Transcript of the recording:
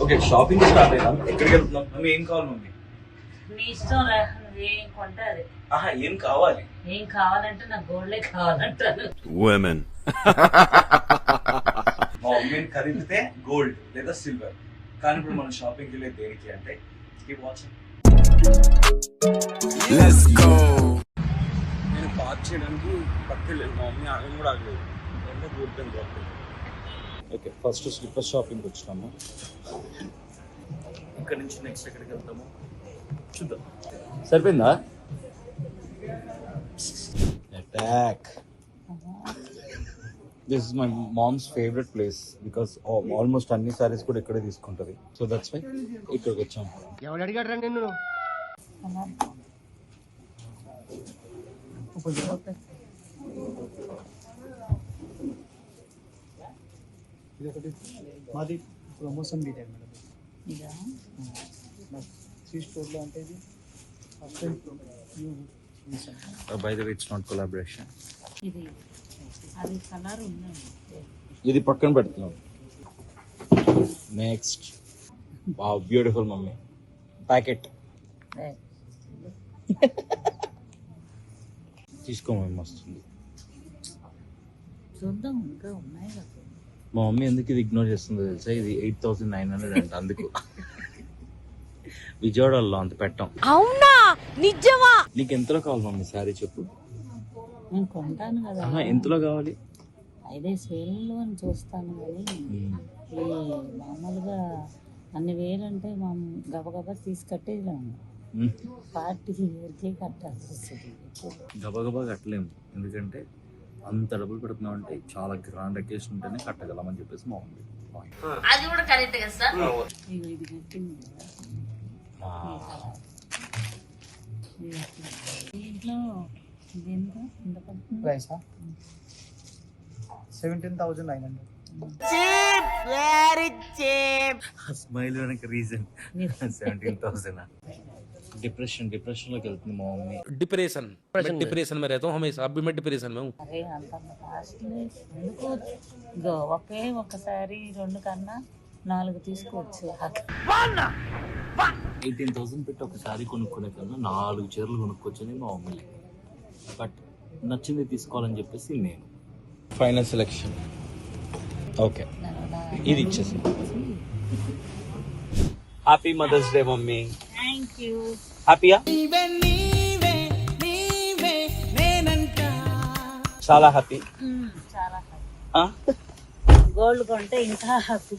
Okay shopping start అయినా ఎక్కడికి వెళ్తున్నాం? మమ్మీ ఏం కావాలి మమ్మీ? నీ ఇష్టం రా, ఏం కొంటే అది. ఆహా ఏం కావాలి? ఏం కావాలంటే నాకు గోల్డే కావాలంటాను. Women. మా మమ్మీని ఖరీదితే గోల్డ్ లేదా సిల్వర్, కానీ ఇప్పుడు మనం షాపింగ్కి వెళ్ళే దేనికి అంటే ఈ వాచ్. Let's go. నేను పార్క్ చేయడానికి పక్కలేదు, మా మమ్మీ ఆగం కూడా ఆగలేదు. అంటే కూర్చొని ఓకే ఫస్ట్ స్లిప్పర్ షాపింగ్కి వచ్చినాము. ఇక్కడ నుంచి నెక్స్ట్ ఎక్కడికి వెళ్తాము చూద్దాం. సరిపోయిందా? Attack. This is my mom's favourite place because almost అన్ని సారీస్ కూడా ఇక్కడే తీసుకుంటుంది. సో దట్స్ వై ఇక్కడికి వచ్చాము. ఎవడు అడిగాడు రా నిన్ను? ఇదొకటి మాది ప్రమోషన్ మీదే మేడం. ఇదా? త్రీ స్టోర్లో అంటే ఇది first time by the way it's not collaboration. ఇది అది కలర్ ఉందండి. ఇది పక్కన పెడుతున్నాం. Next wow beautiful mummy packet తీసుకోమని వస్తుంది. చూద్దాం, ఇంకా ఉన్నాయి కదా. మా మమ్మీ ఎందుకు ఇది ఇగ్నోర్ చేస్తుందో తెలుసా? ఇది 8,900 అంట, అందుకు విజయవాడలో అంత పెట్టాం. అవునా? నిజమా? నీకు ఎంతలో కావాలి మమ్మీ శారీ చెప్పు. నేను కొంటాను కదా. ఎంతలో కావాలి? 5 వేలలో అని చూస్తాను కానీ ఈ మామూలుగా అన్ని వేలంటే మా గబగబా తీసుకట్టేలా పార్టీ వేరుకే కట్టాల్సి వస్తుంది. గబగబా కట్టలేము, ఎందుకంటే అంత డబ్బులు పెడుతున్నాం అంటే చాలా గ్రాండ్ అకేషన్ ఉంటేనే కట్టగలం అని చెప్పేసి మా మమ్మీ. అది కూడా కరెక్ట్ కదా సార్. ఇది కట్టింది దీంట్లో ఎంత పడుతుంది? ప్రైసా 17,900. స్మైల్ వెనక రీజన్ 17,000. डिप्रेशन లోకి వెళ్తుంది మా మమ్మీ. डिप्रेशन में रहता हूँ हमेशा, अब भी मैं डिप्रेशन में हूँ. అరే అంత కాస్ట్లీ ఎందుకు? ఇదో ఒక్కసారి 2 కన్నా 4 తీసుకోవచ్చు. 18,000 పెట్టి ఒక శారీ కొనుక్కునే కన్నా 4 చీరలు కొనుక్కొచ్చని మా మమ్మీ. బట్ నచ్చింది తీసుకోవాలని చెప్పేసి నేను. ఫైనల్ సెలెక్షన్ ఓకే, ఇది ఇచ్చేసి. Happy mother's day mummy. Thank you. హ్యాపీయా? చాలా హ్యాపీ. చాలా గోల్డ్ కొంటే ఇంకా హ్యాపీ.